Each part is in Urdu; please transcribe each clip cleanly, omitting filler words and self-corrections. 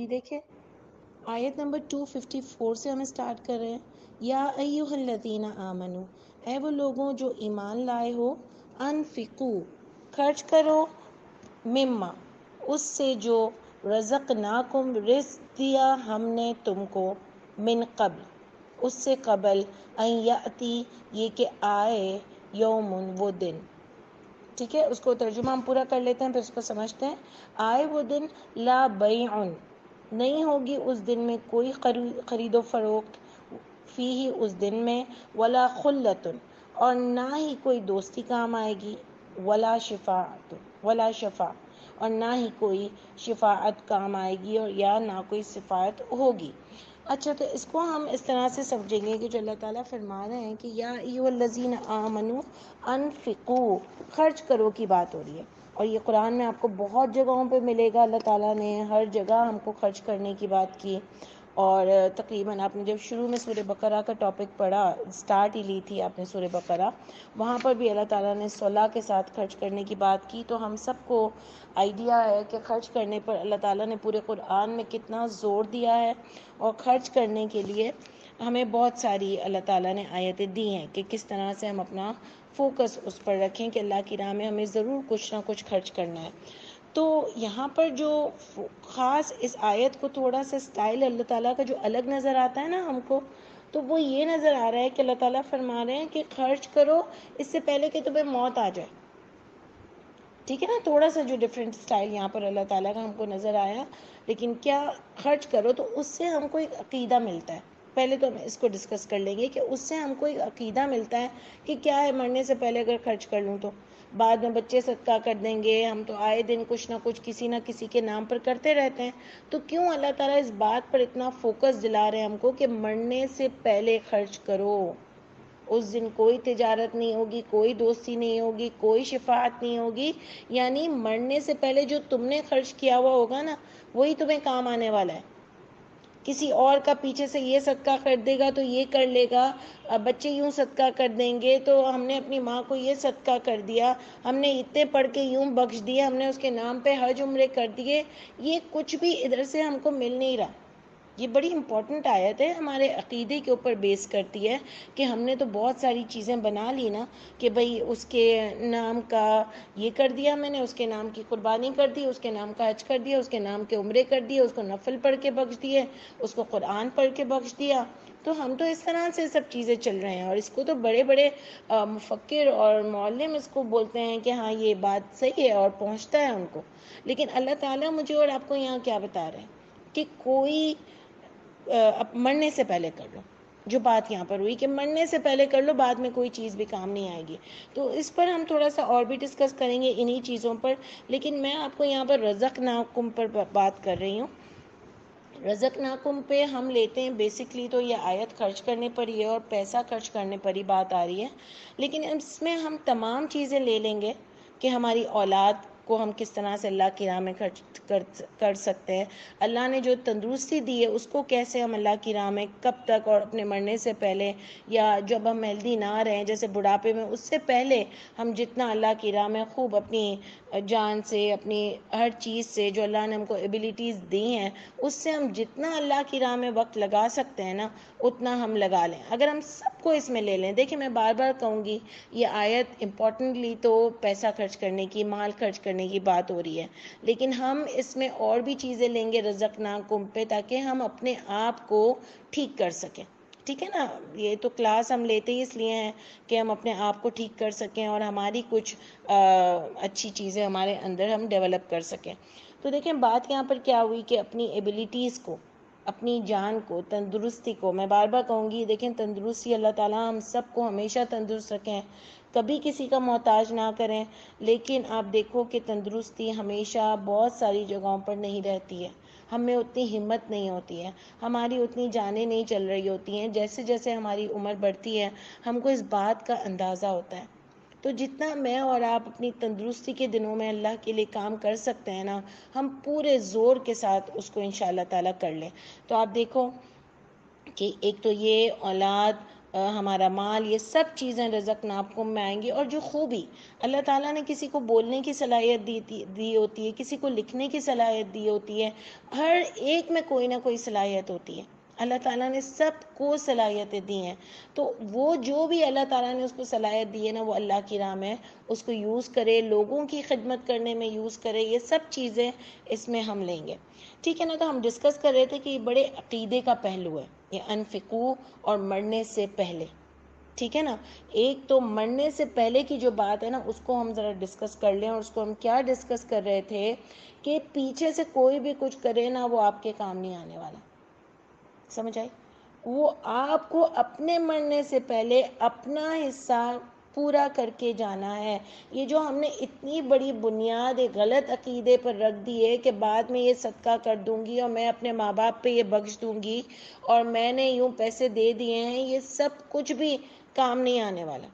جی دیکھیں آیت نمبر 254 سے ہم اسٹارٹ کر رہے ہیں. یا ایھا الذین آمنو، اے وہ لوگوں جو ایمان لائے ہو، انفقو خرچ کرو، مما اس سے جو رزقناکم رزق دیا ہم نے تم کو، من قبل اس سے قبل، ان یاتی یہ کہ آئے، یومن وہ دن. ٹھیک ہے، اس کو ترجمہ ہم پورا کر لیتے ہیں پھر اس کو سمجھتے ہیں. آئے وہ دن، لا بیع نہیں ہوگی اس دن میں کوئی خرید و فروخت، فیہ اس دن میں، ولا خلۃ اور نہ ہی کوئی دوستی کام آئے گی، ولا شفاعت اور نہ ہی کوئی شفاعت کام آئے گی، اور یا نہ کوئی شفاعت ہوگی. اچھا، تو اس کو ہم اس طرح سے سمجھیں گے کہ جو اللہ تعالیٰ فرما رہے ہیں کہ یا ایھا الذین آمنو انفقو خرچ کرو کی بات ہو رہی ہے. اور یہ قرآن میں آپ کو بہت جگہوں پہ ملے گا، اللہ تعالیٰ نے ہر جگہ ہم کو خرچ کرنے کی بات کی. اور تقریباً آپ نے جب شروع میں سورہ بقرہ کا ٹاپک پڑھا، سٹارٹ ہی لی تھی آپ نے سورہ بقرہ، وہاں پر بھی اللہ تعالیٰ نے صلہ کے ساتھ خرچ کرنے کی بات کی. تو ہم سب کو آئیڈیا ہے کہ خرچ کرنے پر اللہ تعالیٰ نے پورے قرآن میں کتنا زور دیا ہے، اور خرچ کرنے کے لیے ہمیں بہت ساری اللہ تعالیٰ نے آیتیں دی ہیں کہ کس طرح سے ہم اپنا فوکس اس پر رکھیں کہ اللہ کی راہ میں ہمیں ضرور کچھ نہ کچھ خرچ کرنا ہے. تو یہاں پر جو خاص اس آیت کو تھوڑا سا سٹائل اللہ تعالیٰ کا جو الگ نظر آتا ہے نا ہم کو، تو وہ یہ نظر آ رہا ہے کہ اللہ تعالیٰ فرما رہے ہیں کہ خرچ کرو اس سے پہلے کہ تمہیں موت آ جائے. ٹھیک ہے نا، تھوڑا سا جو ڈفرینٹ سٹائل یہاں پر اللہ تعالیٰ کا ہم کو نظر آیا. لیکن کیا خرچ کرو تو اس سے ہم کو ایک عقیدہ ملتا ہے. پہلے تو ہم اس کو ڈسکس کر لیں گے کہ اس سے ہم کو ایک عقیدہ ملتا ہے کہ کیا ہے، مرنے سے پہلے اگر خرچ کر لوں تو بعد میں بچے صدقہ کر دیں گے، ہم تو آئے دن کچھ نہ کسی کے نام پر کرتے رہتے ہیں. تو کیوں اللہ تعالیٰ اس بات پر اتنا فوکس دلا رہے ہیں ہم کو کہ مرنے سے پہلے خرچ کرو. اس دن کوئی تجارت نہیں ہوگی، کوئی دوستی نہیں ہوگی، کوئی شفاعت نہیں ہوگی. یعنی مرنے سے پہلے جو تم نے خرچ کیا ہوا ہوگا نا، وہی تمہیں کام آنے والا ہے. کسی اور کا پیچھے سے یہ صدقہ کر دے گا تو یہ کر لے گا، بچے یوں صدقہ کر دیں گے تو ہم نے اپنی ماں کو یہ صدقہ کر دیا، ہم نے اتنے پڑھ کے یوں بخش دیے، ہم نے اس کے نام پہ حج عمرے کر دیے. یہ کچھ بھی ادھر سے ہم کو مل نہیں رہا. یہ بڑی امپورٹنٹ آیت ہے، ہمارے عقیدے کے اوپر بیس کرتی ہے کہ ہم نے تو بہت ساری چیزیں بنا لی نا کہ بھئی اس کے نام کا یہ کر دیا، میں نے اس کے نام کی قربانی کر دی، اس کے نام کا حج کر دیا، اس کے نام کے عمرے کر دیے، اس کو نفل پڑھ کے بخش دیے، اس کو قرآن پڑھ کے بخش دیا. تو ہم تو اس طرح سے سب چیزیں چل رہے ہیں، اور اس کو تو بڑے بڑے مفکر اور معلم اس کو بولتے ہیں کہ ہاں یہ بات صحیح ہے اور پہنچتا ہے ان کو. لیکن اللہ تعالیٰ مجھے اور آپ کو یہاں کیا بتا رہے ہیں کہ کوئی مرنے سے پہلے کر لو. جو بات یہاں پر ہوئی کہ مرنے سے پہلے کر لو، بعد میں کوئی چیز بھی کام نہیں آئے گی. تو اس پر ہم تھوڑا سا اور بھی ڈسکس کریں گے انہی چیزوں پر. لیکن میں آپ کو یہاں پر رزقناکم پر بات کر رہی ہوں. رزقناکم پہ ہم لیتے ہیں بیسکلی تو یہ آیت خرچ کرنے پر ہی ہے اور پیسہ خرچ کرنے پر ہی بات آ رہی ہے. لیکن اس میں ہم تمام چیزیں لے لیں گے کہ ہماری اولاد کو ہم کس طرح سے اللہ کی راہ میں خرچ کر سکتے ہیں، اللہ نے جو تندرستی دی ہے اس کو کیسے ہم اللہ کی راہ میں کب تک اور اپنے مرنے سے پہلے یا جب ہم ہیلدی نہ رہیں، جیسے بڑھاپے میں، اس سے پہلے ہم جتنا اللہ کی راہ میں خوب اپنی جان سے، اپنی ہر چیز سے جو اللہ نے ہم کو ایبیلٹیز دی ہیں، اس سے ہم جتنا اللہ کی راہ میں وقت لگا سکتے ہیں نا اتنا ہم لگا لیں. اگر ہم سب کو اس میں لے لیں، دیکھیں میں بار بار کہوں گی یہ آیت امپورٹنٹلی تو پیسہ خرچ کرنے کی، مال خرچ کرنے کی بات ہو رہی ہے، لیکن ہم اس میں اور بھی چیزیں لیں گے رزقناکم پہ تاکہ ہم اپنے آپ کو ٹھیک کر سکیں. ٹھیک ہے نا، یہ تو کلاس ہم لیتے ہی اس لیے ہیں کہ ہم اپنے آپ کو ٹھیک کر سکیں اور ہماری کچھ اچھی چیزیں ہمارے اندر ہم ڈیولپ کر سکیں. تو دیکھیں بات یہاں پر کیا ہوئی کہ اپنی ایبیلٹیز کو، اپنی جان کو، تندرستی کو، میں بار بار کہوں گی دیکھیں تندرستی اللہ تعالیٰ ہم سب کو ہمیشہ تندرست رکھیں، کبھی کسی کا محتاج نہ کریں. لیکن آپ دیکھو کہ تندرستی ہمیشہ بہت ساری جگہوں پر نہیں رہتی ہے، ہمیں اتنی ہمت نہیں ہوتی ہے، ہماری اتنی جانیں نہیں چل رہی ہوتی ہیں. جیسے جیسے ہماری عمر بڑھتی ہے ہم کو اس بات کا اندازہ ہوتا ہے. تو جتنا میں اور آپ اپنی تندرستی کے دنوں میں اللہ کے لیے کام کر سکتے ہیں نا، ہم پورے زور کے ساتھ اس کو انشاءاللہ تعالیٰ کر لیں. تو آپ دیکھو کہ ایک تو یہ اولاد ہمارا مال، یہ سب چیزیں رزقناکم میں آئیں گی. اور جو خوبی اللہ تعالیٰ نے کسی کو بولنے کی صلاحیت دی ہوتی ہے، کسی کو لکھنے کی صلاحیت دی ہوتی ہے، ہر ایک میں کوئی نہ کوئی صلاحیت ہوتی ہے. اللہ تعالیٰ نے سب کو صلاحیتیں دی ہیں، تو وہ جو بھی اللہ تعالیٰ نے اس کو صلاحیت دی ہے نا، وہ اللہ کی راہ میں اس کو یوز کرے، لوگوں کی خدمت کرنے میں یوز کرے. یہ سب چیزیں اس میں ہم لیں گے. ٹھیک ہے نا. تو ہم ڈسکس کر رہے تھے کہ یہ بڑے عقیدے کا پہلو ہے، یہ انفقو اور مرنے سے پہلے. ٹھیک ہے نا. ایک تو مرنے سے پہلے کی جو بات ہے نا، اس کو ہم ذرا ڈسکس کر لیں. اور اس کو ہم کیا ڈسکس کر رہے تھے کہ پیچھے سے کوئی بھی کچھ کرے نا، وہ آپ کے کام نہیں آنے والا. سمجھ آئی؟ وہ آپ کو اپنے مرنے سے پہلے اپنا حصہ پورا کر کے جانا ہے. یہ جو ہم نے اتنی بڑی بنیاد ایک غلط عقیدے پر رکھ دی ہے کہ بعد میں یہ صدقہ کر دوں گی اور میں اپنے ماں باپ پہ یہ بخش دوں گی اور میں نے یوں پیسے دے دیے ہیں، یہ سب کچھ بھی کام نہیں آنے والا.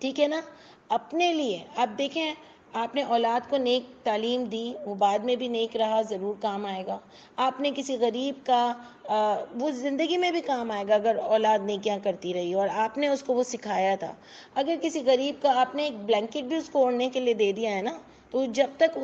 ٹھیک ہے نا. اپنے لیے آپ دیکھیں، آپ نے اولاد کو نیک تعلیم دی، وہ بعد میں بھی نیک رہا، ضرور کام آئے گا. آپ نے کسی غریب کا وہ زندگی میں بھی کام آئے گا اگر اولاد نیکیاں کرتی رہی اور آپ نے اس کو وہ سکھایا تھا. اگر کسی غریب کا آپ نے ایک بلینکٹ بھی اس کو اوڑھنے کے لیے دے دیا ہے نا، تو جب تک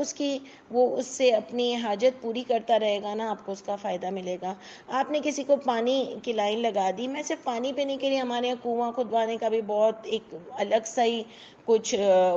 وہ اس سے اپنی حاجت پوری کرتا رہے گا نا، آپ کو اس کا فائدہ ملے گا. آپ نے کسی کو پانی کی لائن لگا دی. میں صرف پانی پینے کے لیے، ہمارے یہاں کنواں کھدوانے کا بھی بہت ایک الگ سا ہی کچھ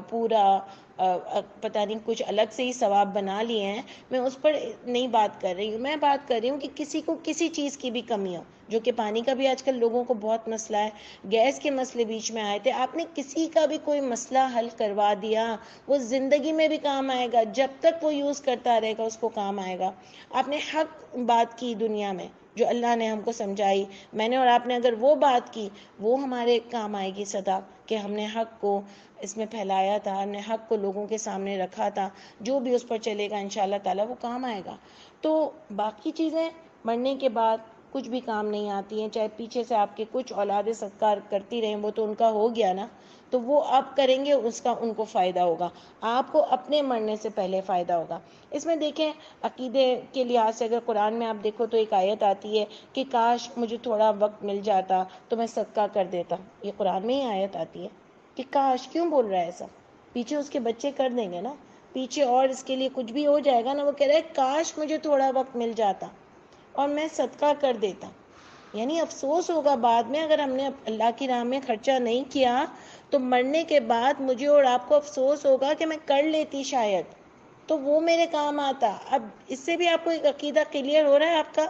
پورا پتہ نہیں کچھ الگ سے ہی ثواب بنا لیے ہیں. میں اس پر نہیں بات کر رہی ہوں. میں بات کر رہی ہوں کہ کسی کو کسی چیز کی بھی کمی ہو، جو کہ پانی کا بھی آج کل لوگوں کو بہت مسئلہ ہے، گیس کے مسئلے بیچ میں آئے تھے. آپ نے کسی کا بھی کوئی مسئلہ حل کروا دیا، وہ زندگی میں بھی کام آئے گا. جب تک وہ یوز کرتا رہے گا اس کو کام آئے گا. آپ نے حق بات کی دنیا میں، جو اللہ نے ہم کو سمجھائی، میں نے اور آپ نے اگر وہ بات کی، وہ ہمارے کام آئے گی صدا، کہ ہم نے حق کو اس میں پھیلایا تھا، ہم نے حق کو لوگوں کے سامنے رکھا تھا. جو بھی اس پر چلے گا انشاءاللہ تعالیٰ وہ کام آئے گا. تو باقی چیزیں مرنے کے بعد کچھ بھی کام نہیں آتی ہیں. چاہے پیچھے سے آپ کے کچھ اولادیں صدقہ کرتی رہیں، وہ تو ان کا ہو گیا نا، تو وہ آپ کریں گے، اس کا ان کو فائدہ ہوگا. آپ کو اپنے مرنے سے پہلے فائدہ ہوگا. اس میں دیکھیں عقیدے کے لحاظ سے اگر قرآن میں آپ دیکھو تو ایک آیت آتی ہے کہ کاش مجھے تھوڑا وقت مل جاتا تو میں صدقہ کر دیتا. یہ قرآن میں ہی آیت آتی ہے کہ کاش. کیوں بول رہا ہے ایسا؟ پیچھے اس کے بچے کر دیں گے نا، پیچھے اور اس کے لیے کچھ بھی ہو جائے گا نا، وہ کہہ رہا ہے کاش مجھے تھوڑا وقت مل جاتا اور میں صدقہ کر دیتا. یعنی افسوس ہوگا بعد میں اگر ہم نے اللہ کی راہ میں خرچہ نہیں کیا، تو مرنے کے بعد مجھے اور آپ کو افسوس ہوگا کہ میں کر لیتی شاید، تو وہ میرے کام آتا. اب اس سے بھی آپ کو ایک عقیدہ کلیئر ہو رہا ہے آپ کا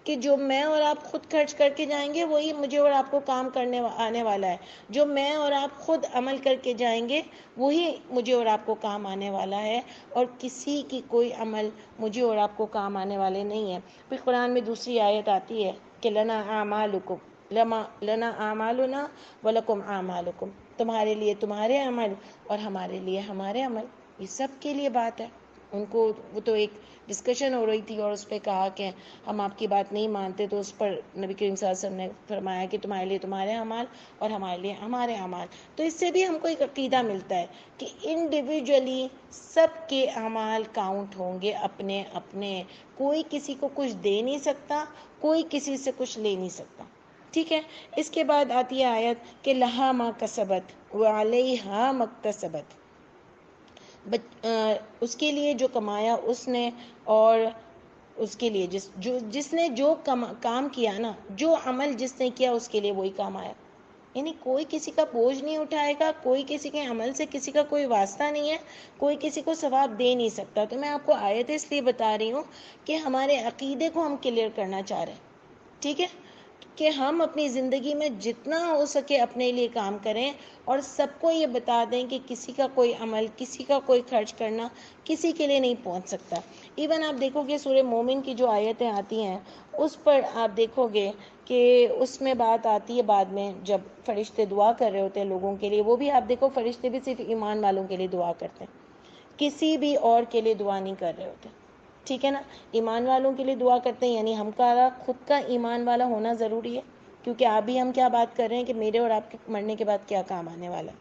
کہ جو میں اور آپ خود خرچ کر کے جائیں گے وہی مجھے اور آپ کو کام کرنے آنے والا ہے. جو میں اور آپ خود عمل کر کے جائیں گے وہی مجھے اور آپ کو کام آنے والا ہے، اور کسی کی کوئی عمل مجھے اور آپ کو کام آنے والے نہیں ہیں. پھر قرآن میں دوسری آیت آتی ہے کہ لنا اعمالنا ولکم اعمالکم، تمہارے لیے تمہارے عمل اور ہمارے لیے ہمارے عمل. یہ سب کے لیے بات ہے. ان کو وہ تو ایک ڈسکشن ہو رہی تھی اور اس پہ کہا کہ ہم آپ کی بات نہیں مانتے، تو اس پر نبی کریم صلی اللہ علیہ وسلم نے فرمایا کہ تمہارے لیے تمہارے اعمال اور ہمارے لیے ہمارے اعمال. تو اس سے بھی ہم کو ایک عقیدہ ملتا ہے کہ انڈیویجولی سب کے اعمال کاؤنٹ ہوں گے اپنے اپنے. کوئی کسی کو کچھ دے نہیں سکتا، کوئی کسی سے کچھ لے نہیں سکتا. ٹھیک ہے. اس کے بعد آتی ہے آیت کہ لہا ما کسبت وعلیہا مکتسبت، اس کے لیے جو کمایا اس نے، اور اس کے لیے جس نے جو کام کیا نا، جو عمل جس نے کیا اس کے لیے وہی کام آیا. یعنی کوئی کسی کا بوجھ نہیں اٹھائے گا، کوئی کسی کے عمل سے کسی کا کوئی واسطہ نہیں ہے، کوئی کسی کو ثواب دے نہیں سکتا. تو میں آپ کو آیت اس لیے بتا رہی ہوں کہ ہمارے عقیدے کو ہم کلیئر کرنا چاہ رہے ہیں. ٹھیک ہے، کہ ہم اپنی زندگی میں جتنا ہو سکے اپنے لیے کام کریں، اور سب کو یہ بتا دیں کہ کسی کا کوئی عمل، کسی کا کوئی خرچ کرنا کسی کے لیے نہیں پہنچ سکتا. ایون آپ دیکھو گے سورہ مومن کی جو آیتیں آتی ہیں اس پر آپ دیکھو گے کہ اس میں بات آتی ہے بعد میں جب فرشتے دعا کر رہے ہوتے ہیں لوگوں کے لیے. وہ بھی آپ دیکھو فرشتے بھی صرف ایمان والوں کے لیے دعا کرتے ہیں، کسی بھی اور کے لیے دعا نہیں کر رہے ہوتے. ٹھیک ہے نا. ایمان والوں کے لیے دعا کرتے ہیں، یعنی ہمارا خود کا ایمان والا ہونا ضروری ہے، کیونکہ ابھی ہم کیا بات کر رہے ہیں کہ میرے اور آپ کے مرنے کے بعد کیا کام آنے والا ہے.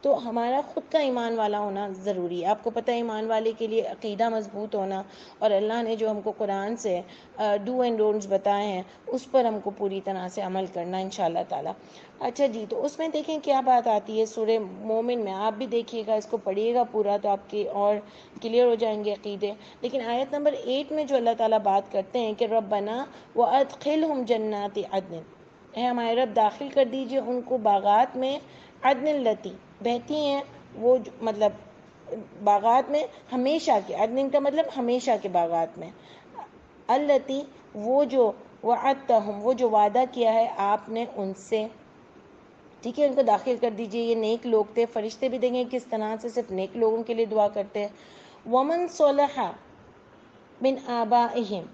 تو ہمارا خود کا ایمان والا ہونا ضروری ہے. آپ کو پتہ ہے ایمان والے کے لیے عقیدہ مضبوط ہونا، اور اللہ نے جو ہم کو قرآن سے ڈو اینڈ ڈونٹس بتائے ہیں اس پر ہم کو پوری طرح سے عمل کرنا انشاءاللہ تعالی. اچھا جی، تو اس میں دیکھیں کیا بات آتی ہے سورہ مومن میں. آپ بھی دیکھیے گا، اس کو پڑھیے گا پورا تو آپ کے اور کلیئر ہو جائیں گے عقیدے. لیکن آیت نمبر 8 میں جو اللہ تعالیٰ بات کرتے ہیں کہ ربنا وادخلہم جنات عدن، اے ہمارے رب داخل کر دیجئے ان کو باغات میں، عدن التی بہتی ہیں وہ مطلب باغات میں ہمیشہ کے، عدن کا مطلب ہمیشہ کے باغات میں، التی وہ جو، وعدتہم وہ جو وعدہ کیا ہے آپ نے ان سے. ٹھیک ہے، ان کو داخل کر دیجئے. یہ نیک لوگ تھے. فرشتے بھی دیکھیں کس طرح سے صرف نیک لوگوں کے لیے دعا کرتے ہیں. ومن صلح من آبائہم،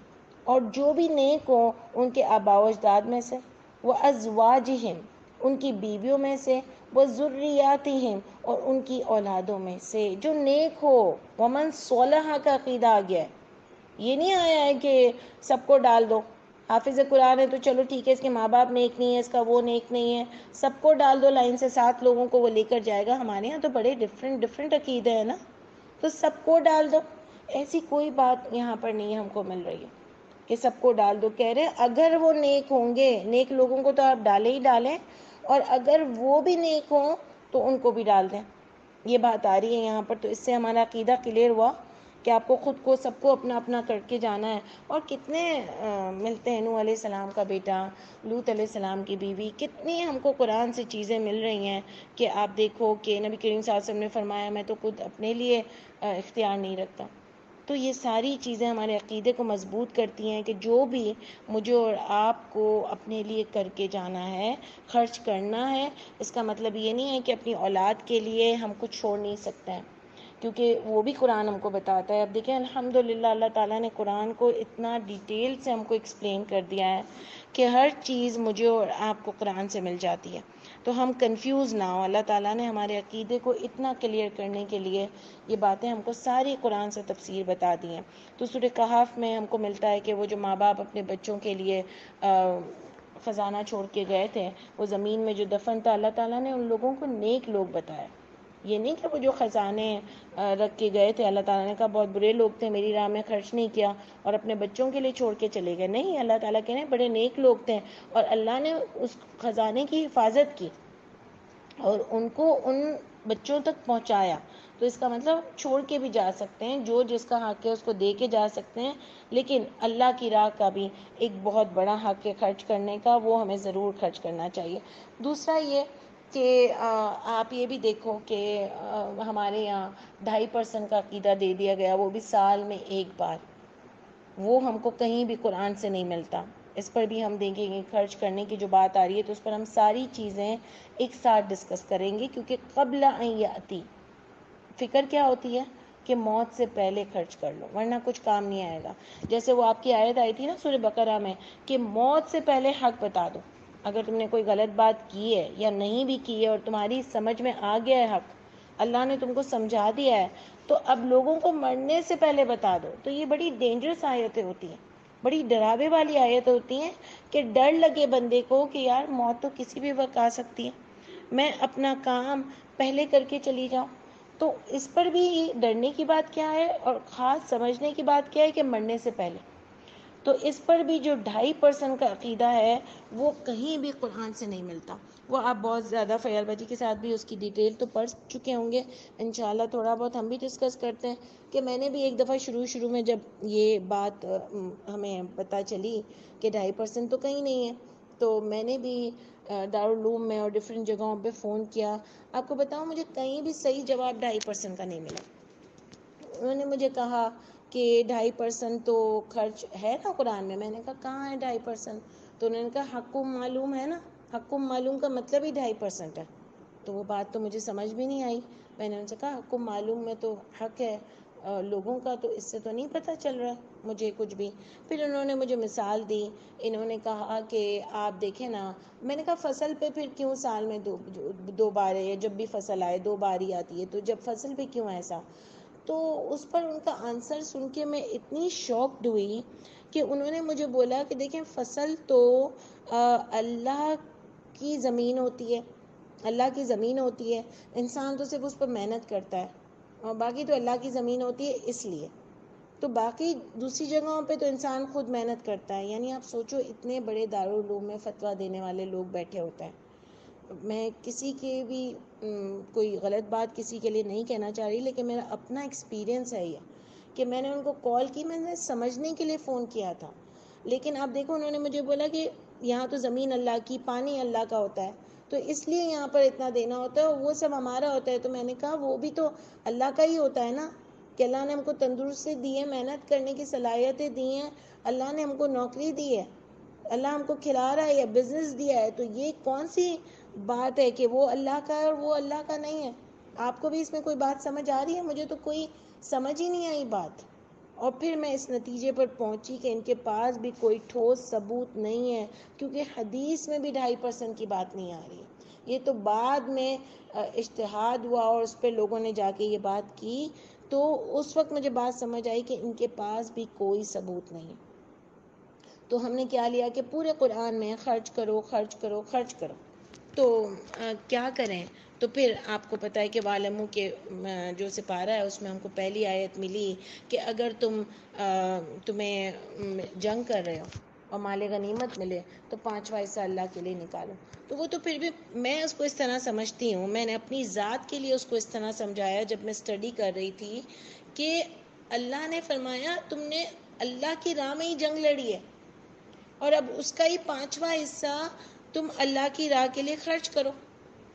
اور جو بھی نیک ہوں ان کے آباء و اجداد میں سے، وازواجہم ان کی بیویوں میں سے، وذریاتہم اور ان کی اولادوں میں سے جو نیک ہو. ومن صلح کا عقیدہ آ گیا ہے. یہ نہیں آیا ہے کہ سب کو ڈال دو. حافظ قرآن ہے تو چلو ٹھیک ہے، اس کے ماں باپ نیک نہیں ہے، اس کا وہ نیک نہیں ہے، سب کو ڈال دو لائن سے، 7 لوگوں کو وہ لے کر جائے گا. ہمارے یہاں تو بڑے ڈفرینٹ عقیدے ہیں نا، تو سب کو ڈال دو. ایسی کوئی بات یہاں پر نہیں ہم کو مل رہی ہے کہ سب کو ڈال دو. کہہ رہے اگر وہ نیک ہوں گے، نیک لوگوں کو تو آپ ڈالے ہی ڈالیں، اور اگر وہ بھی نیک ہوں تو ان کو بھی ڈال دیں. یہ بات آ رہی ہے یہاں پر. تو اس سے ہمارا عقیدہ کلیئر ہوا کہ آپ کو خود کو سب کو اپنا اپنا کر کے جانا ہے. اور کتنے ملتے ہیں، نوح علیہ السلام کا بیٹا، لوط علیہ السلام کی بیوی، کتنی ہم کو قرآن سے چیزیں مل رہی ہیں کہ آپ دیکھو کہ نبی کریم صلی اللہ علیہ وسلم نے فرمایا میں تو خود اپنے لیے اختیار نہیں رکھتا. تو یہ ساری چیزیں ہمارے عقیدے کو مضبوط کرتی ہیں کہ جو بھی مجھے اور آپ کو اپنے لیے کر کے جانا ہے، خرچ کرنا ہے، اس کا مطلب یہ نہیں ہے کہ اپنی اولاد کے لیے ہم کچھ چھوڑ نہیں سکتے ہیں، کیونکہ وہ بھی قرآن ہم کو بتاتا ہے. اب دیکھیں الحمدللہ اللہ تعالیٰ نے قرآن کو اتنا ڈیٹیل سے ہم کو ایکسپلین کر دیا ہے کہ ہر چیز مجھے اور آپ کو قرآن سے مل جاتی ہے، تو ہم کنفیوز نہ ہو. اللہ تعالیٰ نے ہمارے عقیدے کو اتنا کلیئر کرنے کے لیے یہ باتیں ہم کو ساری قرآن سے تفسیر بتا دی ہیں. تو سورہ کہف میں ہم کو ملتا ہے کہ وہ جو ماں باپ اپنے بچوں کے لیے خزانہ چھوڑ کے گئے تھے، وہ زمین میں جو دفن تھا، اللہ تعالیٰ نے ان لوگوں کو نیک لوگ بتایا. یہ نہیں کہ وہ جو خزانے رکھ کے گئے تھے، اللہ تعالیٰ نے کہا بہت برے لوگ تھے، میری راہ میں خرچ نہیں کیا اور اپنے بچوں کے لیے چھوڑ کے چلے گئے. نہیں، اللہ تعالیٰ کہہ رہے ہیں بڑے نیک لوگ تھے، اور اللہ نے اس خزانے کی حفاظت کی اور ان کو ان بچوں تک پہنچایا. تو اس کا مطلب چھوڑ کے بھی جا سکتے ہیں، جو جس کا حق ہے اس کو دے کے جا سکتے ہیں، لیکن اللہ کی راہ کا بھی ایک بہت بڑا حق ہے خرچ کرنے کا، وہ ہمیں ضرور خرچ کرنا چاہیے. دوسرا یہ کہ آپ یہ بھی دیکھو کہ ہمارے یہاں 2.5% کا عقیدہ دے دیا گیا، وہ بھی سال میں ایک بار. وہ ہم کو کہیں بھی قرآن سے نہیں ملتا. اس پر بھی ہم دیکھیں گے خرچ کرنے کی جو بات آ رہی ہے تو اس پر ہم ساری چیزیں ایک ساتھ ڈسکس کریں گے، کیونکہ قبل ان یاتی، فکر کیا ہوتی ہے کہ موت سے پہلے خرچ کر لو ورنہ کچھ کام نہیں آئے گا. جیسے وہ آپ کی آیت آئی تھی نا سورہ بقرہ میں کہ موت سے پہلے حق بتا دو. اگر تم نے کوئی غلط بات کی ہے یا نہیں بھی کی ہے اور تمہاری سمجھ میں آ گیا ہے حق، اللہ نے تم کو سمجھا دیا ہے، تو اب لوگوں کو مرنے سے پہلے بتا دو. تو یہ بڑی ڈینجرس آیتیں ہوتی ہیں، بڑی ڈراوے والی آیتیں ہوتی ہیں کہ ڈر لگے بندے کو کہ یار موت تو کسی بھی وقت آ سکتی ہے، میں اپنا کام پہلے کر کے چلی جاؤں. تو اس پر بھی ڈرنے کی بات کیا ہے اور خاص سمجھنے کی بات کیا ہے کہ مرنے سے پہلے. تو اس پر بھی جو 2.5% کا عقیدہ ہے وہ کہیں بھی قرآن سے نہیں ملتا. وہ آپ بہت زیادہ فیال بجی کے ساتھ بھی اس کی ڈیٹیل تو پڑھ چکے ہوں گے، انشاءاللہ تھوڑا بہت ہم بھی ڈسکس کرتے ہیں. کہ میں نے بھی ایک دفعہ شروع میں جب یہ بات ہمیں پتہ چلی کہ 2.5% تو کہیں نہیں ہے، تو میں نے بھی دارالعلوم میں اور ڈفرینٹ جگہوں پہ فون کیا. آپ کو بتاؤں مجھے کہیں بھی صحیح جواب 2.5% کا نہیں ملا. انہوں نے مجھے کہا کہ 2.5% تو خرچ ہے نا قرآن میں. میں نے کہا کہاں ہے 2.5%؟ تو انہوں نے کہا حقم معلوم ہے نا، حقم معلوم کا مطلب ہی 2.5% ہے. تو وہ بات تو مجھے سمجھ بھی نہیں آئی. میں نے ان سے کہا حقم معلوم میں تو حق ہے لوگوں کا، تو اس سے تو نہیں پتہ چل رہا مجھے کچھ بھی. پھر انہوں نے مجھے مثال دی. انہوں نے کہا کہ آپ دیکھیں نا، میں نے کہا فصل پہ پھر کیوں سال میں دو بار ہے، جب بھی فصل آئے 2 بار ہی آتی ہے، تو جب فصل پہ کیوں ایسا؟ تو اس پر ان کا آنسر سن کے میں اتنی شاکڈ ہوئی کہ انہوں نے مجھے بولا کہ دیکھیں فصل تو اللہ کی زمین ہوتی ہے، اللہ کی زمین ہوتی ہے، انسان تو صرف اس پر محنت کرتا ہے، اور باقی تو اللہ کی زمین ہوتی ہے اس لیے. تو باقی دوسری جگہوں پہ تو انسان خود محنت کرتا ہے. یعنی آپ سوچو اتنے بڑے دارالعلوم میں فتویٰ دینے والے لوگ بیٹھے ہوتے ہیں. میں کسی کے بھی کوئی غلط بات کسی کے لیے نہیں کہنا چاہ رہی، لیکن میرا اپنا ایکسپیرینس ہے یہ کہ میں نے ان کو کال کی، میں نے سمجھنے کے لیے فون کیا تھا، لیکن اب دیکھو انہوں نے مجھے بولا کہ یہاں تو زمین اللہ کی، پانی اللہ کا ہوتا ہے، تو اس لیے یہاں پر اتنا دینا ہوتا ہے، وہ سب ہمارا ہوتا ہے. تو میں نے کہا وہ بھی تو اللہ کا ہی ہوتا ہے نا، کہ اللہ نے ہم کو تندرستی دی ہے، محنت کرنے کی صلاحیتیں دی ہیں، اللہ نے ہم کو نوکری دی ہے، اللہ ہم کو کھلا رہا ہے یا بزنس دیا ہے، تو یہ کون سی بات ہے کہ وہ اللہ کا ہے اور وہ اللہ کا نہیں ہے؟ آپ کو بھی اس میں کوئی بات سمجھ آ رہی ہے؟ مجھے تو کوئی سمجھ ہی نہیں آئی بات. اور پھر میں اس نتیجے پر پہنچی کہ ان کے پاس بھی کوئی ٹھوس ثبوت نہیں ہے، کیونکہ حدیث میں بھی 2.5% کی بات نہیں آ رہی ہے. یہ تو بعد میں اجتہاد ہوا اور اس پہ لوگوں نے جا کے یہ بات کی، تو اس وقت مجھے بات سمجھ آئی کہ ان کے پاس بھی کوئی ثبوت نہیں. تو ہم نے کیا لیا کہ پورے قرآن میں خرچ کرو خرچ کرو خرچ کرو. تو کیا کریں؟ تو پھر آپ کو پتہ ہے کہ وَاعْلَمُوا کے جو سپارہ ہے اس میں ہم کو پہلی آیت ملی کہ اگر تمہیں جنگ کر رہے ہو اور مال غنیمت ملے تو 5واں حصہ اللہ کے لیے نکالو. تو وہ تو پھر بھی میں اس کو اس طرح سمجھتی ہوں، میں نے اپنی ذات کے لیے اس کو اس طرح سمجھایا جب میں اسٹڈی کر رہی تھی کہ اللہ نے فرمایا تم نے اللہ کی راہ میں ہی جنگ لڑی ہے، اور اب اس کا ہی 5واں حصہ تم اللہ کی راہ کے لیے خرچ کرو.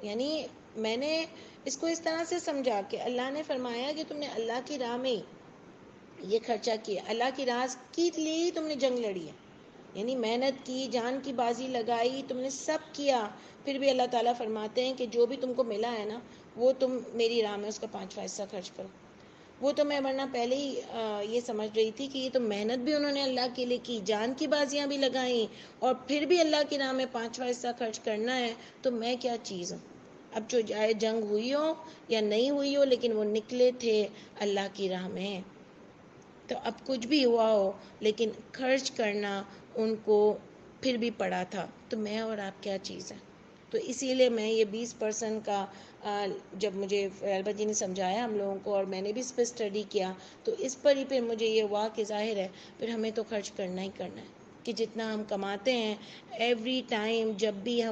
یعنی میں نے اس کو اس طرح سے سمجھا کہ اللہ نے فرمایا کہ تم نے اللہ کی راہ میں یہ خرچہ کیا، اللہ کی راہ کے لیے ہی تم نے جنگ لڑی ہے، یعنی محنت کی، جان کی بازی لگائی، تم نے سب کیا. پھر بھی اللہ تعالیٰ فرماتے ہیں کہ جو بھی تم کو ملا ہے نا وہ تم میری راہ میں اس کا 5واں حصہ خرچ کرو. وہ تو میں ورنہ پہلے ہی یہ سمجھ رہی تھی کہ یہ تو محنت بھی انہوں نے اللہ کے لیے کی، جان کی بازیاں بھی لگائیں، اور پھر بھی اللہ کی راہ میں 5واں حصہ خرچ کرنا ہے، تو میں کیا چیز ہوں؟ اب جو جائے جنگ ہوئی ہو یا نہیں ہوئی ہو، لیکن وہ نکلے تھے اللہ کی راہ میں. تو اب کچھ بھی ہوا ہو لیکن خرچ کرنا ان کو پھر بھی پڑا تھا. تو میں اور آپ کیا چیز ہیں؟ تو اسی لیے میں یہ 20% کا جب مجھے فیلبا جی نے سمجھایا ہم لوگوں کو اور میں نے بھی اس پہ اسٹڈی کیا، تو اس پر ہی پھر مجھے یہ ہوا کہ ظاہر ہے پھر ہمیں تو خرچ کرنا ہی کرنا ہے، کہ جتنا ہم کماتے ہیں ایوری ٹائم، جب بھی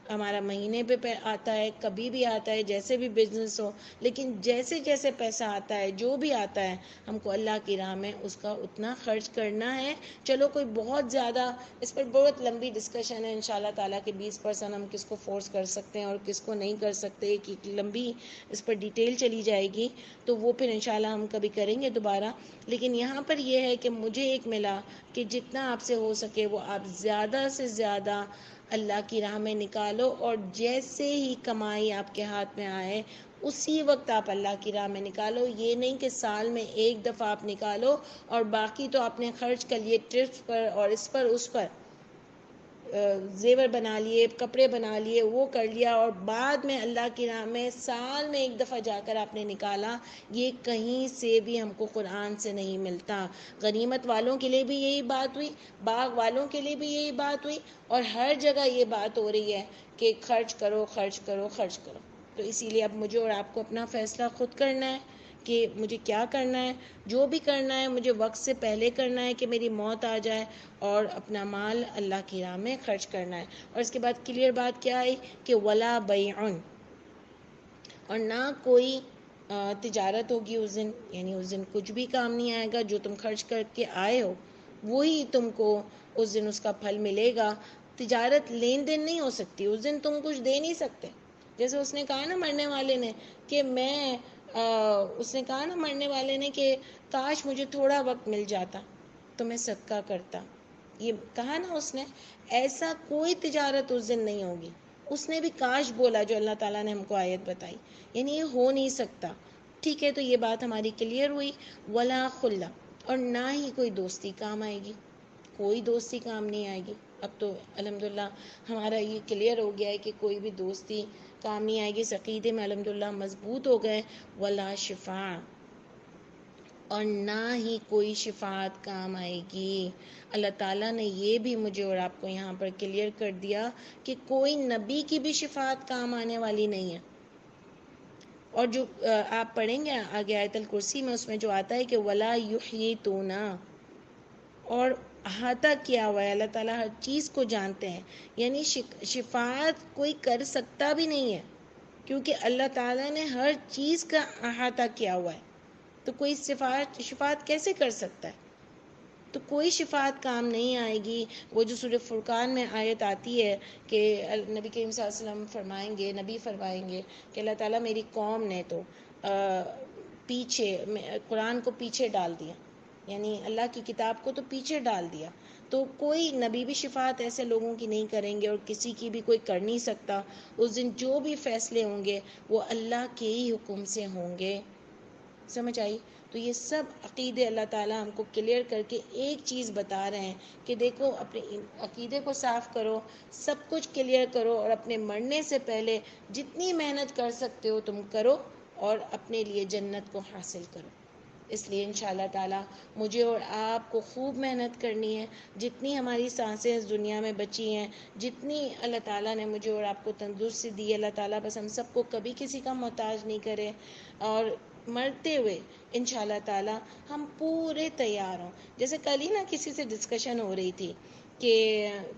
ہمارا مہینے پہ آتا ہے، کبھی بھی آتا ہے، جیسے بھی بزنس ہو، لیکن جیسے جیسے پیسہ آتا ہے، جو بھی آتا ہے، ہم کو اللہ کی راہ میں اس کا اتنا خرچ کرنا ہے. چلو کوئی بہت زیادہ اس پر بہت لمبی ڈسکشن ہے انشاءاللہ تعالیٰ کہ 20% ہم کس کو فورس کر سکتے ہیں اور کس کو نہیں کر سکتے، کہ لمبی اس پر ڈیٹیل چلی جائے گی، تو وہ پھر انشاءاللہ ہم کبھی کریں گے دوبارہ. لیکن یہاں پر یہ ہے کہ مجھے ایک ملا کہ جتنا آپ سے ہو سکے وہ آپ زیادہ سے زیادہ اللہ کی راہ میں نکالو، اور جیسے ہی کمائی آپ کے ہاتھ میں آئے اسی وقت آپ اللہ کی راہ میں نکالو. یہ نہیں کہ سال میں ایک دفعہ آپ نکالو اور باقی تو آپ نے خرچ کر لیے ٹرپس پر اور اس پر اس پر، زیور بنا لیے، کپڑے بنا لیے، وہ کر لیا، اور بعد میں اللہ کی راہ میں سال میں ایک دفعہ جا کر آپ نے نکالا. یہ کہیں سے بھی ہم کو قرآن سے نہیں ملتا. غنیمت والوں کے لیے بھی یہی بات ہوئی، باغ والوں کے لیے بھی یہی بات ہوئی، اور ہر جگہ یہ بات ہو رہی ہے کہ خرچ کرو خرچ کرو خرچ کرو. تو اسی لیے اب مجھے اور آپ کو اپنا فیصلہ خود کرنا ہے کہ مجھے کیا کرنا ہے. جو بھی کرنا ہے مجھے وقت سے پہلے کرنا ہے کہ میری موت آ جائے، اور اپنا مال اللہ کی راہ میں خرچ کرنا ہے. اور اس کے بعد کلیئر بات کیا آئی کہ ولا بیعن، اور نہ کوئی تجارت ہوگی اس دن، یعنی اس دن کچھ بھی کام نہیں آئے گا. جو تم خرچ کر کے آئے ہو وہی تم کو اس دن اس کا پھل ملے گا. تجارت لین دین نہیں ہو سکتی اس دن، تم کچھ دے نہیں سکتے. جیسے اس نے کہا نا مرنے والے نے کہ اس نے کہا نا مرنے والے نے کہ کاش مجھے تھوڑا وقت مل جاتا تو میں صدقہ کرتا. یہ کہا نا اس نے، ایسا کوئی تجارت اس دن نہیں ہوگی. اس نے بھی کاش بولا جو اللہ تعالیٰ نے ہم کو آیت بتائی، یعنی یہ ہو نہیں سکتا. ٹھیک ہے، تو یہ بات ہماری کلیئر ہوئی. ولا خلا، اور نہ ہی کوئی دوستی کام آئے گی، کوئی دوستی کام نہیں آئے گی. اب تو الحمدللہ ہمارا یہ کلیئر ہو گیا ہے کہ کوئی بھی دوستی کام نہیں آئے گی. عقیدے میں الحمدللہ مضبوط ہو گئے. ولا شفاع، اور نہ ہی کوئی شفاعت کام آئے گی۔ اللہ تعالیٰ نے یہ بھی مجھے اور آپ کو یہاں پر کلیئر کر دیا کہ کوئی نبی کی بھی شفاعت کام آنے والی نہیں ہے۔ اور جو آپ پڑھیں گے آگے آیت الکرسی میں، اس میں جو آتا ہے کہ وَلَا يُحْيِطُونَ، اور احاطہ کیا ہوا ہے، اللہ تعالیٰ ہر چیز کو جانتے ہیں، یعنی شفاعت کوئی کر سکتا بھی نہیں ہے، کیونکہ اللہ تعالیٰ نے ہر چیز کا احاطہ کیا ہوا ہے، تو کوئی شفاعت کیسے کر سکتا ہے؟ تو کوئی شفاعت کام نہیں آئے گی۔ وہ جو سورہ فرقان میں آیت آتی ہے کہ نبی کریم صلی اللہ علیہ وسلم فرمائیں گے، نبی فرمائیں گے کہ اللہ تعالیٰ میری قوم نے تو پیچھے قرآن کو پیچھے ڈال دیا، یعنی اللہ کی کتاب کو تو پیچھے ڈال دیا، تو کوئی نبی بھی شفاعت ایسے لوگوں کی نہیں کریں گے، اور کسی کی بھی کوئی کر نہیں سکتا۔ اس دن جو بھی فیصلے ہوں گے وہ اللہ کے ہی حکم سے ہوں گے۔ سمجھ آئی؟ تو یہ سب عقیدے اللہ تعالیٰ ہم کو کلیئر کر کے ایک چیز بتا رہے ہیں کہ دیکھو اپنے عقیدے کو صاف کرو، سب کچھ کلیئر کرو، اور اپنے مرنے سے پہلے جتنی محنت کر سکتے ہو تم کرو، اور اپنے لیے جنت کو حاصل کرو۔ اس لیے انشاءاللہ تعالیٰ مجھے اور آپ کو خوب محنت کرنی ہے، جتنی ہماری سانسیں اس دنیا میں بچی ہیں، جتنی اللہ تعالیٰ نے مجھے اور آپ کو تندرستی دی، اللہ تعالیٰ بس ہم سب کو کبھی کسی کا محتاج نہیں کرے، اور مرتے ہوئے انشاءاللہ تعالیٰ ہم پورے تیار ہوں۔ جیسے کل ہی نا کسی سے ڈسکشن ہو رہی تھی کہ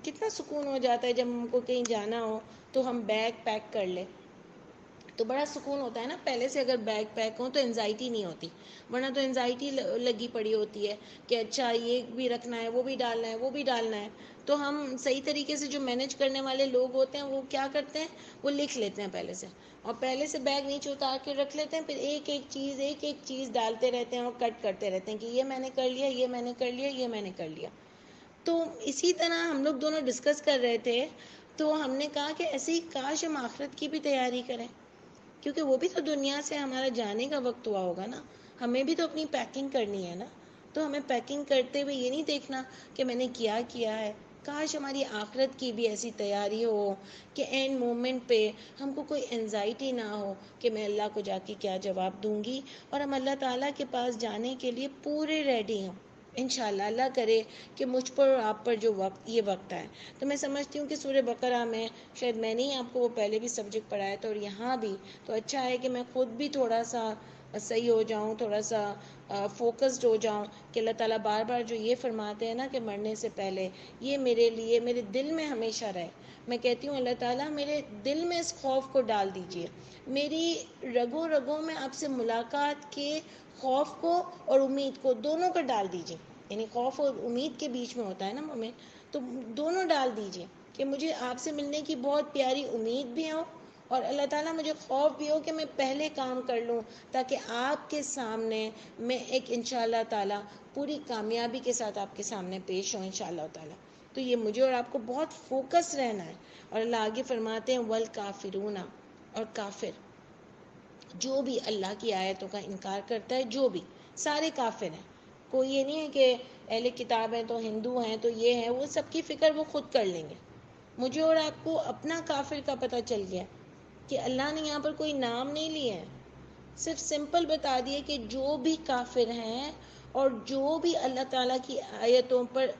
کتنا سکون ہو جاتا ہے جب ہم کو کہیں جانا ہو تو ہم بیگ پیک کر لیں، تو بڑا سکون ہوتا ہے نا۔ پہلے سے اگر بیگ پیک ہو تو انزائٹی نہیں ہوتی، ورنہ تو انزائٹی لگی پڑی ہوتی ہے کہ اچھا یہ بھی رکھنا ہے، وہ بھی ڈالنا ہے، وہ بھی ڈالنا ہے۔ تو ہم صحیح طریقے سے جو مینیج کرنے والے لوگ ہوتے ہیں وہ کیا کرتے ہیں، وہ لکھ لیتے ہیں پہلے سے، اور پہلے سے بیگ نیچے اتار کے رکھ لیتے ہیں، پھر ایک ایک چیز ڈالتے رہتے ہیں اور کٹ کرتے رہتے ہیں کہ یہ میں نے کر لیا، یہ میں نے کر لیا، یہ میں نے کر لیا۔ تو اسی طرح ہم لوگ دونوں ڈسکس کر رہے تھے، تو ہم نے کہا کہ ایسے ہی کاش ہم آخرت کی بھی تیاری کریں، کیونکہ وہ بھی تو دنیا سے ہمارا جانے کا وقت ہوا ہوگا نا، ہمیں بھی تو اپنی پیکنگ کرنی ہے نا۔ تو ہمیں پیکنگ کرتے ہوئے یہ نہیں دیکھنا کہ میں نے کیا ہے، کاش ہماری آخرت کی بھی ایسی تیاری ہو کہ اینڈ مومنٹ پہ ہم کو کوئی انزائٹی نہ ہو کہ میں اللہ کو جا کے کیا جواب دوں گی، اور ہم اللہ تعالیٰ کے پاس جانے کے لیے پورے ریڈی ہوں۔ انشاءاللہ اللہ کرے کہ مجھ پر اور آپ پر جو یہ وقت آئے۔ تو میں سمجھتی ہوں کہ سورہ بقرہ میں شاید میں نے ہی آپ کو وہ پہلے بھی سبجیکٹ پڑھایا تھا، اور یہاں بھی تو اچھا ہے کہ میں خود بھی تھوڑا سا صحیح ہو جاؤں، تھوڑا سا فوکسڈ ہو جاؤں کہ اللہ تعالیٰ بار بار جو یہ فرماتے ہیں نا کہ مرنے سے پہلے، یہ میرے لیے میرے دل میں ہمیشہ رہے۔ میں کہتی ہوں اللہ تعالیٰ میرے دل میں اس خوف کو ڈال دیجئے، میری رگوں رگوں میں آپ سے ملاقات کے خوف کو اور امید کو دونوں کو ڈال دیجئے، یعنی خوف اور امید کے بیچ میں ہوتا ہے نا مومن، تو دونوں ڈال دیجئے کہ مجھے آپ سے ملنے کی بہت پیاری امید بھی ہو، اور اللہ تعالیٰ مجھے خوف بھی ہو کہ میں پہلے کام کر لوں تاکہ آپ کے سامنے میں ایک انشاءاللہ تعالیٰ پوری کامیابی کے ساتھ آپ کے سامنے پیش ہوں انشاءاللہ تعالیٰ۔ تو یہ مجھے اور آپ کو بہت فوکس رہنا ہے۔ اور اللہ آگے فرماتے ہیں والکافرون، اور کافر جو بھی اللہ کی آیتوں کا انکار کرتا ہے، جو بھی سارے کافر ہیں، کوئی یہ نہیں ہے کہ اہل کتاب ہیں تو ہندو ہیں تو یہ ہیں، وہ سب کی فکر وہ خود کر لیں گے۔ مجھے اور آپ کو اپنا کافر کا پتہ چل گیا کہ اللہ نے یہاں پر کوئی نام نہیں لیا ہے، صرف سمپل بتا دیے کہ جو بھی کافر ہیں اور جو بھی اللہ تعالیٰ کی آیتوں پر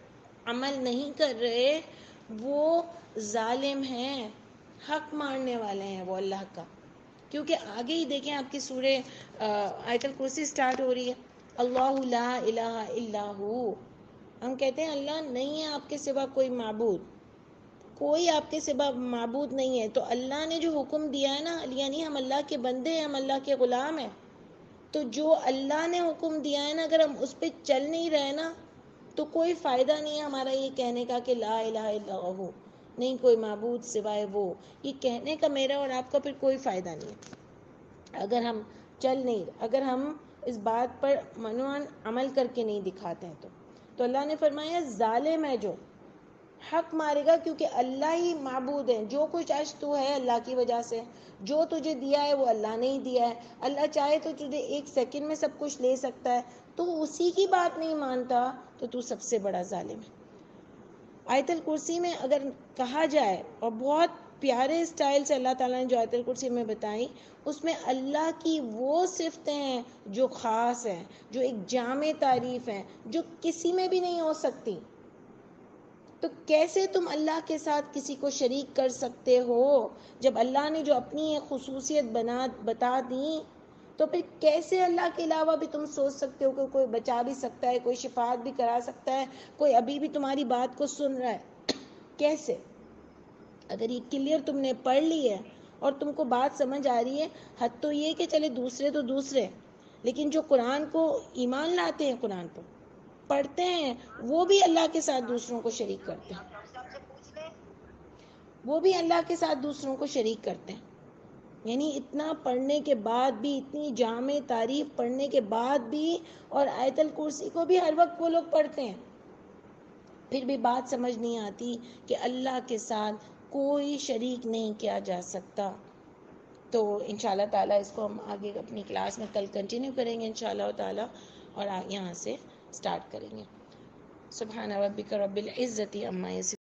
عمل نہیں کر رہے وہ ظالم ہیں، حق مارنے والے ہیں وہ اللہ کا۔ کیونکہ آگے ہی دیکھیں آپ کی سورہ آیت الکرسی سٹارٹ ہو رہی ہے، اللہ لا الہ الا ہو۔ ہم کہتے ہیں اللہ نہیں ہے آپ کے سوا کوئی معبود، کوئی آپ کے سوا معبود نہیں ہے، تو اللہ نے جو حکم دیا ہے نا، یعنی ہم اللہ کے بندے ہیں، ہم اللہ کے غلام ہیں، تو جو اللہ نے حکم دیا ہے نا اگر ہم اس پہ چل نہیں رہے نا تو کوئی فائدہ نہیں ہے ہمارا یہ کہنے کا کہ لا الہ الا ہو، نہیں کوئی معبود سوائے وہ، یہ کہنے کا میرا اور آپ کا پھر کوئی فائدہ نہیں ہے اگر ہم اگر ہم اس بات پر منوان عمل کر کے نہیں دکھاتے ہیں تو اللہ نے فرمایا ظالم ہے جو حق مارے گا، کیونکہ اللہ ہی معبود ہے، جو کچھ آج تو ہے اللہ کی وجہ سے، جو تجھے دیا ہے وہ اللہ نے ہی دیا ہے، اللہ چاہے تو تجھے ایک سیکنڈ میں سب کچھ لے سکتا ہے، تو اسی کی بات نہیں مانتا تو سب سے بڑا ظالم ہے۔ آیت الکرسی میں اگر کہا جائے اور بہت پیارے اسٹائل سے اللہ تعالیٰ نے جو آیت الکرسی میں بتائیں، اس میں اللہ کی وہ صفتیں ہیں جو خاص ہیں، جو ایک جامع تعریف ہیں، جو کسی میں بھی نہیں ہو سکتی. تو کیسے تم اللہ کے ساتھ کسی کو شریک کر سکتے ہو؟ جب اللہ نے جو اپنی ایک خصوصیت بتا دی، تو پھر کیسے اللہ کے علاوہ بھی تم سوچ سکتے ہو کہ کوئی بچا بھی سکتا ہے، کوئی شفاعت بھی کرا سکتا ہے، کوئی ابھی بھی تمہاری بات کو سن رہا ہے؟ کیسے؟ اگر یہ کلیئر تم نے پڑھ لی ہے اور تم کو بات سمجھ آ رہی ہے، حد تو یہ کہ چلے دوسرے تو دوسرے، لیکن جو قرآن کو ایمان لاتے ہیں، قرآن کو پڑھتے ہیں، وہ بھی اللہ کے ساتھ دوسروں کو شریک کرتے ہیں، وہ بھی اللہ کے ساتھ دوسروں کو شریک کرتے ہیں. یعنی اتنا پڑھنے کے بعد بھی، اتنی جامع تعریف پڑھنے کے بعد بھی، اور آیت الکرسی کو بھی ہر وقت وہ لوگ پڑھتے ہیں، پھر بھی بات سمجھ نہیں آتی کہ اللہ کے ساتھ کوئی شریک نہیں کیا جا سکتا. تو انشاءاللہ تعالیٰ اس کو ہم آگے اپنی کلاس میں کل کنٹینیو کریں گے انشاءاللہ تعالیٰ، اور یہاں سے سٹارٹ کریں گے. سبحان ربک رب العزت عما یصفون.